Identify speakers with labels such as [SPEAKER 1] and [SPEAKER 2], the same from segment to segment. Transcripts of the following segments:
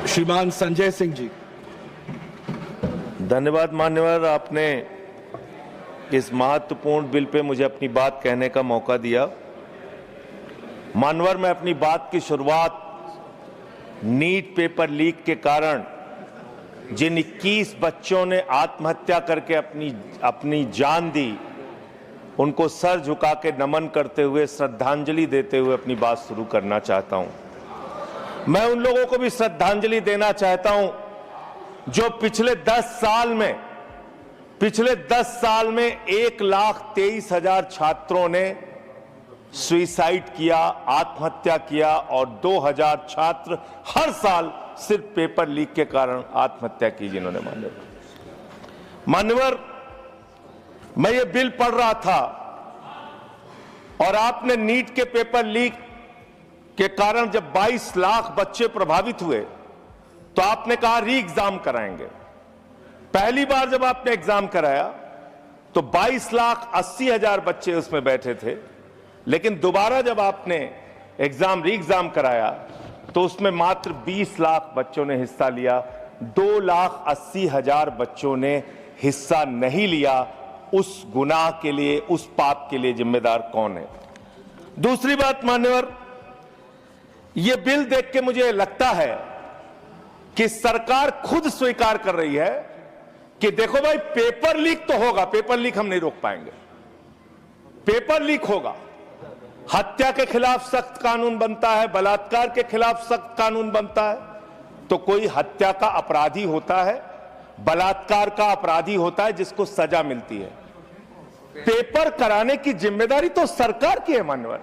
[SPEAKER 1] श्रीमान संजय सिंह जी।
[SPEAKER 2] धन्यवाद मान्यवर, आपने इस महत्वपूर्ण बिल पे मुझे अपनी बात कहने का मौका दिया। मान्यवर, मैं अपनी बात की शुरुआत नीट पेपर लीक के कारण जिन 21 बच्चों ने आत्महत्या करके अपनी जान दी, उनको सर झुका के नमन करते हुए, श्रद्धांजलि देते हुए अपनी बात शुरू करना चाहता हूं। मैं उन लोगों को भी श्रद्धांजलि देना चाहता हूं जो पिछले 10 साल में 1,23,000 छात्रों ने सुसाइड किया, आत्महत्या किया, और 2,000 छात्र हर साल सिर्फ पेपर लीक के कारण आत्महत्या की जिन्होंने। मान्यवर, मैं ये बिल पढ़ रहा था और आपने नीट के पेपर लीक के कारण जब 22 लाख बच्चे प्रभावित हुए तो आपने कहा री एग्जाम कराएंगे। पहली बार जब आपने एग्जाम कराया तो 22,80,000 बच्चे उसमें बैठे थे, लेकिन दोबारा जब आपने री एग्जाम कराया तो उसमें मात्र 20 लाख बच्चों ने हिस्सा लिया। 2,80,000 बच्चों ने हिस्सा नहीं लिया। उस गुनाह के लिए, उस पाप के लिए जिम्मेदार कौन है? दूसरी बात मान्यवर, यह बिल देख के मुझे लगता है कि सरकार खुद स्वीकार कर रही है कि देखो भाई, पेपर लीक तो होगा, पेपर लीक हम नहीं रोक पाएंगे, पेपर लीक होगा। हत्या के खिलाफ सख्त कानून बनता है, बलात्कार के खिलाफ सख्त कानून बनता है। तो कोई हत्या का अपराधी होता है, बलात्कार का अपराधी होता है जिसको सजा मिलती है। पेपर कराने की जिम्मेदारी तो सरकार की है मान्यवर,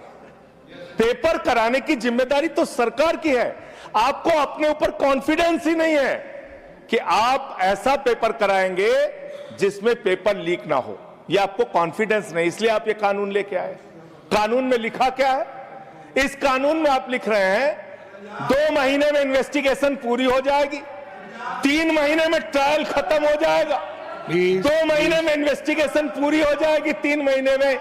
[SPEAKER 2] पेपर कराने की जिम्मेदारी तो सरकार की है। आपको अपने ऊपर कॉन्फिडेंस ही नहीं है कि आप ऐसा पेपर कराएंगे जिसमें पेपर लीक ना हो। यह आपको कॉन्फिडेंस नहीं, इसलिए आप ये कानून लेके आए। कानून में लिखा क्या है? इस कानून में आप लिख रहे हैं 2 महीने में इन्वेस्टिगेशन पूरी हो जाएगी, 3 महीने में ट्रायल खत्म हो जाएगा, 2 महीने में इन्वेस्टिगेशन पूरी हो जाएगी, 3 महीने में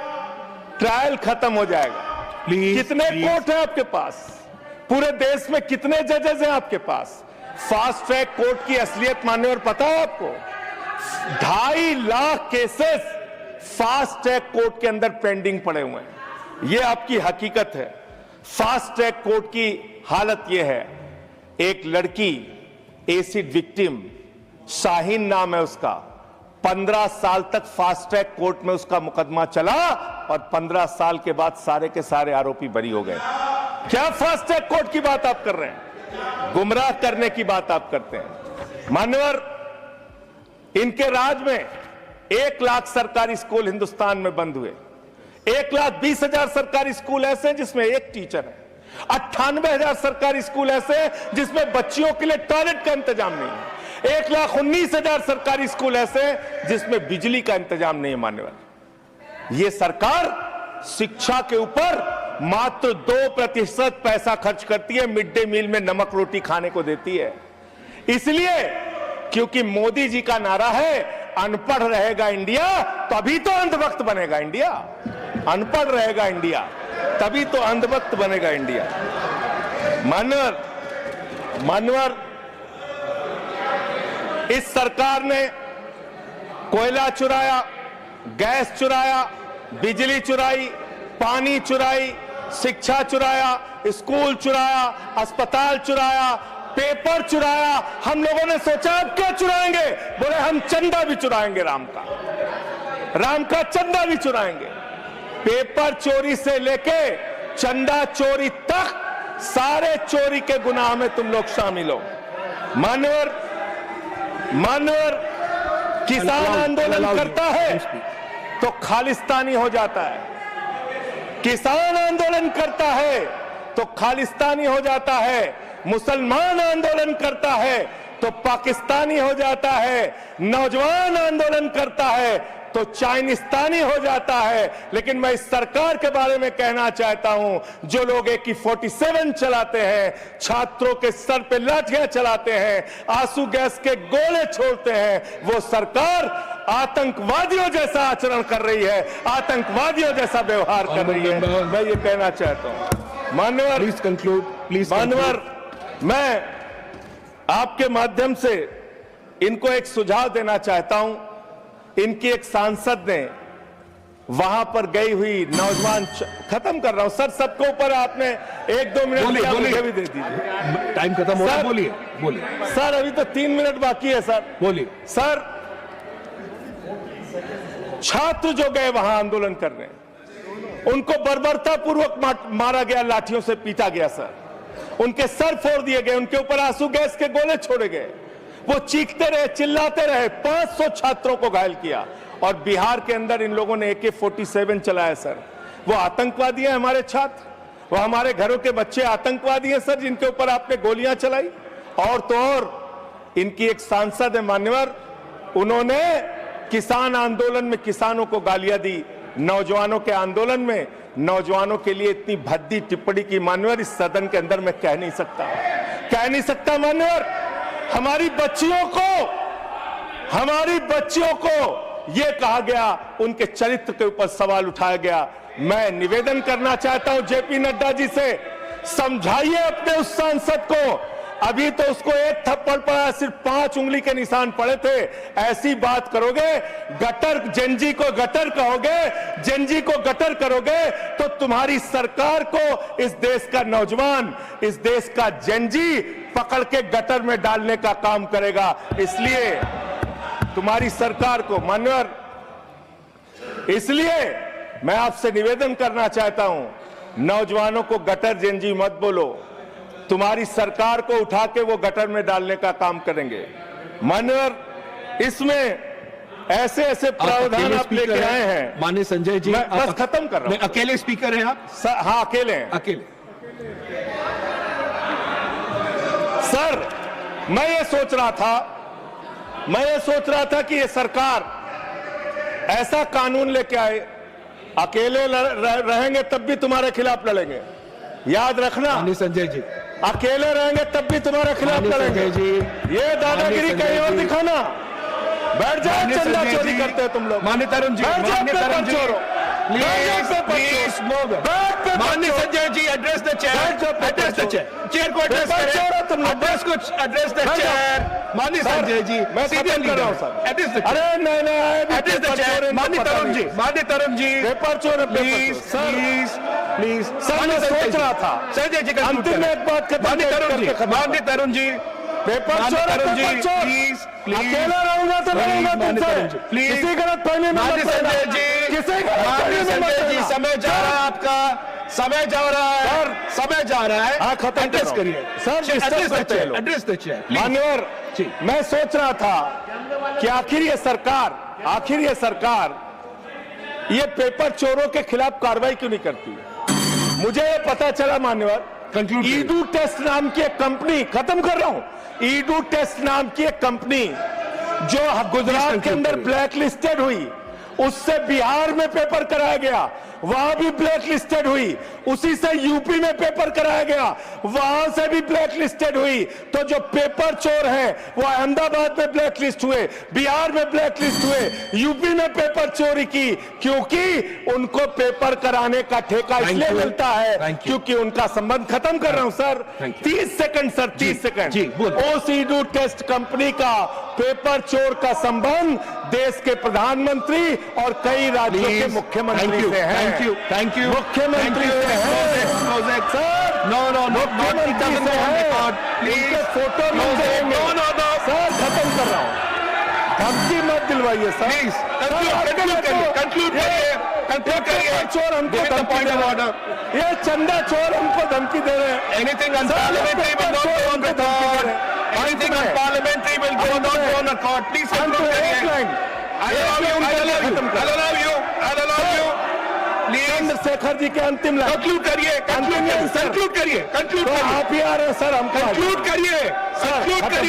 [SPEAKER 2] ट्रायल खत्म हो जाएगा। कितने कोर्ट हैं आपके पास? पूरे देश में कितने जजेस हैं आपके पास? फास्ट ट्रैक कोर्ट की असलियत मान्यवर पता है आपको? 2.5 lakh cases fast track court के अंदर पेंडिंग पड़े हुए हैं। यह आपकी हकीकत है। फास्ट ट्रैक कोर्ट की हालत यह है, एक लड़की एसिड विक्टिम, शाहीन नाम है उसका, 15 साल तक फास्ट ट्रैक कोर्ट में उसका मुकदमा चला और 15 साल के बाद सारे के सारे आरोपी बरी हो गए। क्या फास्ट ट्रैक कोर्ट की बात आप कर रहे हैं? गुमराह करने की बात आप करते हैं। मान्यवर, इनके राज में 1 लाख सरकारी स्कूल हिंदुस्तान में बंद हुए। 1,20,000 सरकारी स्कूल ऐसे हैं जिसमें एक टीचर है। 98,000 सरकारी स्कूल ऐसे हैं जिसमें बच्चियों के लिए टॉयलेट का इंतजाम नहीं है। 1,19,000 सरकारी स्कूल ऐसे हैं जिसमें बिजली का इंतजाम नहीं है। मान्यवर, यह सरकार शिक्षा के ऊपर मात्र 2% पैसा खर्च करती है, मिड डे मील में नमक रोटी खाने को देती है। इसलिए क्योंकि मोदी जी का नारा है अनपढ़ रहेगा इंडिया तभी तो अंधभक्त बनेगा इंडिया। अनपढ़ रहेगा इंडिया तभी तो अंधभक्त बनेगा इंडिया। मान्यवर, इस सरकार ने कोयला चुराया, गैस चुराया, बिजली चुराई, पानी चुराई, शिक्षा चुराया, स्कूल चुराया, अस्पताल चुराया, पेपर चुराया। हम लोगों ने सोचा अब क्या चुराएंगे? बोले हम चंदा भी चुराएंगे, राम का चंदा भी चुराएंगे। पेपर चोरी से लेके चंदा चोरी तक सारे चोरी के गुनाह में तुम लोग शामिल हो। मान्यवर, किसान आंदोलन करता है तो खालिस्तानी हो जाता है, किसान आंदोलन करता है तो खालिस्तानी हो जाता है, मुसलमान आंदोलन करता है तो पाकिस्तानी हो जाता है, नौजवान आंदोलन करता है तो चाइनिस्तानी हो जाता है। लेकिन मैं इस सरकार के बारे में कहना चाहता हूं, जो लोग AK-47 चलाते हैं, छात्रों के सर पे लाठियां चलाते हैं, आंसू गैस के गोले छोड़ते हैं, वो सरकार आतंकवादियों जैसा आचरण कर रही है, आतंकवादियों जैसा व्यवहार कर रही है। मैं ये कहना चाहता हूं। मान्यवर,
[SPEAKER 1] प्लीज कंक्लूड, प्लीज।
[SPEAKER 2] मान्यवर, मैं आपके माध्यम से इनको एक सुझाव देना चाहता हूं। इनकी एक सांसद ने वहां पर गई हुई नौजवान, खत्म कर रहा हूं सर, सबको ऊपर आपने 1-2 मिनट लिया, मुझे भी दे दीजिए।
[SPEAKER 1] टाइम खत्म हो रहा, बोलिए बोलिए
[SPEAKER 2] सर, अभी तो 3 मिनट बाकी है सर,
[SPEAKER 1] बोलिए
[SPEAKER 2] सर। छात्र जो गए वहां आंदोलन करने, उनको बर्बरतापूर्वक मारा गया, लाठियों से पीटा गया सर, उनके सर फोड़ दिए गए, उनके ऊपर आंसू गैस के गोले छोड़े गए, वो चीखते रहे, चिल्लाते रहे, 500 छात्रों को घायल किया। और बिहार के अंदर इन लोगों ने AK-47 चलाया सर। वो आतंकवादी हैं हमारे छात्र, वो हमारे घरों के बच्चे आतंकवादी हैं सर, जिनके ऊपर आपने गोलियां चलाई। और तो और इनकी एक सांसद है मान्यवर, उन्होंने किसान आंदोलन में किसानों को गालियां दी, नौजवानों के आंदोलन में नौजवानों के लिए इतनी भद्दी टिप्पणी की मान्यवर, इस सदन के अंदर मैं कह नहीं सकता मान्यवर। हमारी बच्चियों को यह कहा गया, उनके चरित्र के ऊपर सवाल उठाया गया। मैं निवेदन करना चाहता हूं JP नड्डा जी से, समझाइए अपने उस सांसद को। अभी तो उसको एक थप्पड़ पड़ा, सिर्फ 5 उंगली के निशान पड़े थे। ऐसी बात करोगे, गटर जेनजी को गटर कहोगे, जेनजी को गटर करोगे, तो तुम्हारी सरकार को इस देश का नौजवान, इस देश का जेनजी पकड़ के गटर में डालने का काम करेगा। इसलिए तुम्हारी सरकार को मान्यवर, इसलिए मैं आपसे निवेदन करना चाहता हूं, नौजवानों को गटर जेनजी मत बोलो, तुम्हारी सरकार को उठा के वो गटर में डालने का काम करेंगे मान्यवर। इसमें ऐसे ऐसे प्रावधान आप लेके आए हैं।
[SPEAKER 1] माननीय संजय जी,
[SPEAKER 2] मैं बस खत्म कर रहा हूं।
[SPEAKER 1] अकेले स्पीकर हैं आप?
[SPEAKER 2] हाँ, अकेले हैं।
[SPEAKER 1] अकेले।
[SPEAKER 2] सर, मैं ये सोच रहा था कि ये सरकार ऐसा कानून लेके आए, अकेले रहेंगे तब भी तुम्हारे खिलाफ लड़ेंगे, याद रखना।
[SPEAKER 1] माननीय संजय जी,
[SPEAKER 2] अकेले रहेंगे तब भी तुम्हारे खिलाफ लड़ेंगे जी। ये दादागिरी कहीं और दिखाना। बैठ जाओ, चंदा चोरी करते हो तुम लोग।
[SPEAKER 1] माननीय तरुण जी, माननीय Sanjay ji, address the chair, chair को एड्रेस करें, एड्रेस द चेयर। माननीय संजय जी,
[SPEAKER 2] मैं खत्म कर रहा हूं सर। अरे नहीं,
[SPEAKER 1] एड्रेस द चेयर। माननीय तरुण जी,
[SPEAKER 2] पेपर चोर,
[SPEAKER 1] प्लीज
[SPEAKER 2] सर, मैं सोच रहा था
[SPEAKER 1] संजय जी,
[SPEAKER 2] अंतिम में एक बात
[SPEAKER 1] माननीय तरुण जी,
[SPEAKER 2] पेपर चोर, प्लीज अकेला रहूंगा तो रहूंगा तुमसे, किसी गलत फहमी में
[SPEAKER 1] माननीय संजय जी, समय जा रहा है आपका, समय जा रहा है।
[SPEAKER 2] हाँ, खत्म
[SPEAKER 1] एड्रेस करिए
[SPEAKER 2] सर,
[SPEAKER 1] एड्रेस द चेयर।
[SPEAKER 2] मान्यवर, मैं सोच रहा था कि आखिर ये सरकार ये पेपर चोरों के खिलाफ कार्रवाई क्यों नहीं करती। मुझे ये पता चला मान्यवर, ईडू टेस्ट नाम की एक कंपनी, खत्म कर रहा हूं, ईडू टेस्ट नाम की एक कंपनी जो गुजरात के अंदर ब्लैक लिस्टेड हुई, उससे बिहार में पेपर कराया गया, वहां भी ब्लैक लिस्टेड हुई, उसी से यूपी में पेपर कराया गया, वहां से भी ब्लैक लिस्टेड हुई। तो जो पेपर चोर हैं वो अहमदाबाद में ब्लैक लिस्ट हुए, बिहार में ब्लैक लिस्ट हुए, यूपी में पेपर चोरी की, क्योंकि उनको पेपर कराने का ठेका इसलिए मिलता है क्योंकि उनका संबंध, खत्म कर रहा हूं सर, 30 सेकंड सर, 30 सेकंड। उस ईडू टेस्ट कंपनी का पेपर चोर का संबंध देश के प्रधानमंत्री और कई राज्यों के मुख्यमंत्री से है।
[SPEAKER 1] थैंक यू
[SPEAKER 2] मुख्यमंत्री से है सर, मुख्यमंत्री से है, उनके फोटो मिल जाएंगे सर। खत्म कर रहा हूं, धमकी मत दिलवाइए सर, कंक्लूड करिए। चोर हमको धमकी दे रहे हैं, ये चंदा चोर हमको धमकी दे रहे हैं।
[SPEAKER 1] Anything unparliamentary will not go on record, anything unparliamentary will not go on record. Please conclude करिए।
[SPEAKER 2] चंद्रशेखर जी के अंतिम लाइन
[SPEAKER 1] कंक्लूड करिए, कंक्लूड करिए।
[SPEAKER 2] आप ही आ रहे हैं सर, हम
[SPEAKER 1] कंक्लूड करिए,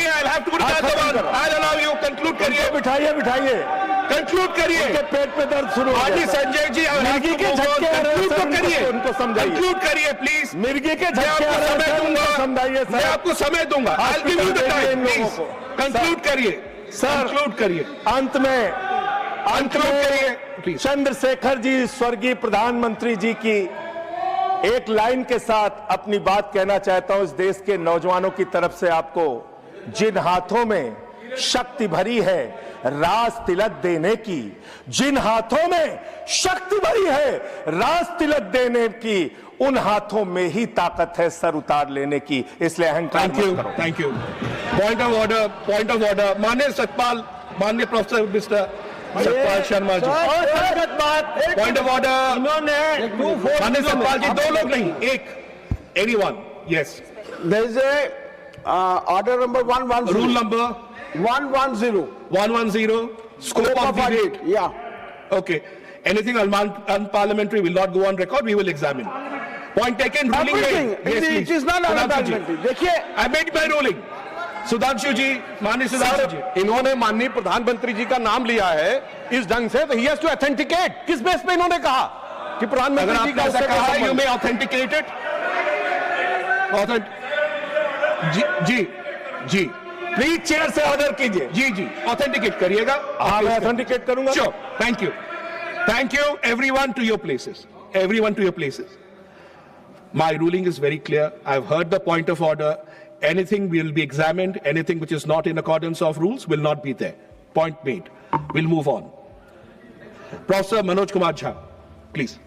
[SPEAKER 1] I have to put that one, I allow you, conclude करिए।
[SPEAKER 2] बिठाइए,
[SPEAKER 1] कंक्लूड करिए।
[SPEAKER 2] पेट पे दर्द शुरू हो गया
[SPEAKER 1] संजय जी,
[SPEAKER 2] मिर्गी के झटके आ रहे हैं सर,
[SPEAKER 1] करिए,
[SPEAKER 2] उनको समझाइए,
[SPEAKER 1] कंक्लूड करिए प्लीज।
[SPEAKER 2] मिर्गी के झटके आ रहे हैं, उनको समझाइए सर,
[SPEAKER 1] मैं आपको समय दूंगा, I will give you the time, please conclude करिए सर, कंक्लूड करिए।
[SPEAKER 2] अंत में चंद्रशेखर जी, स्वर्गीय प्रधानमंत्री जी की एक लाइन के साथ अपनी बात कहना चाहता हूं, इस देश के नौजवानों की तरफ से आपको जिन हाथों में शक्ति भरी है राज तिलक देने की, जिन हाथों में शक्ति भरी है राज तिलक देने की, उन हाथों में ही ताकत है सर उतार लेने की। इसलिए अहंकार
[SPEAKER 1] थैंक यू,
[SPEAKER 2] मत करो।
[SPEAKER 1] Thank you. Point of order, point of order. माननीय सतपाल, माननीय professor mister Satpal Sharma ji, point of order. माननीय सतपाल जी, दो लोग नहीं, एक, anyone. Yes,
[SPEAKER 3] There is a order number 110.
[SPEAKER 1] रूल नंबर
[SPEAKER 3] 110.
[SPEAKER 1] 110, scope of debate.
[SPEAKER 3] Yeah.
[SPEAKER 1] Okay. Anything unparliamentary will not go on record. We will examine. Point taken. Ruling
[SPEAKER 3] Everything.
[SPEAKER 1] made. Yes,
[SPEAKER 3] It
[SPEAKER 1] please.
[SPEAKER 3] is not
[SPEAKER 1] Sudhanshu ji.
[SPEAKER 3] unparliamentary. देखिए,
[SPEAKER 1] I made my ruling. Sudhanshu ji, माननीय सुधांशु जी,
[SPEAKER 4] इन्होंने माननीय प्रधानमंत्री जी का नाम लिया है इस ढंग से, तो he has to authenticate। किस बेस पे इन्होंने कहा कि
[SPEAKER 1] अगर
[SPEAKER 4] प्रधानमंत्री जी
[SPEAKER 1] आपने
[SPEAKER 4] का
[SPEAKER 1] ऐसा
[SPEAKER 4] उससे
[SPEAKER 1] कहा
[SPEAKER 4] क्या
[SPEAKER 1] है, you
[SPEAKER 4] संबंध?
[SPEAKER 1] may authenticate it. जी जी जी
[SPEAKER 2] प्लीज चेयर से ऑर्डर कीजिए।
[SPEAKER 1] जी जी, ऑथेंटिकेट करिएगा।
[SPEAKER 2] हाँ, मैं ऑथेंटिकेट करूंगा।
[SPEAKER 1] Sure. Thank you. Thank you, everyone, to your places. Everyone to your places. My ruling is very clear. I've heard the point of order. Anything will be examined. Anything which is not in accordance of rules will not be there. Point made. We'll move on. Professor Manoj Kumar Jha, please.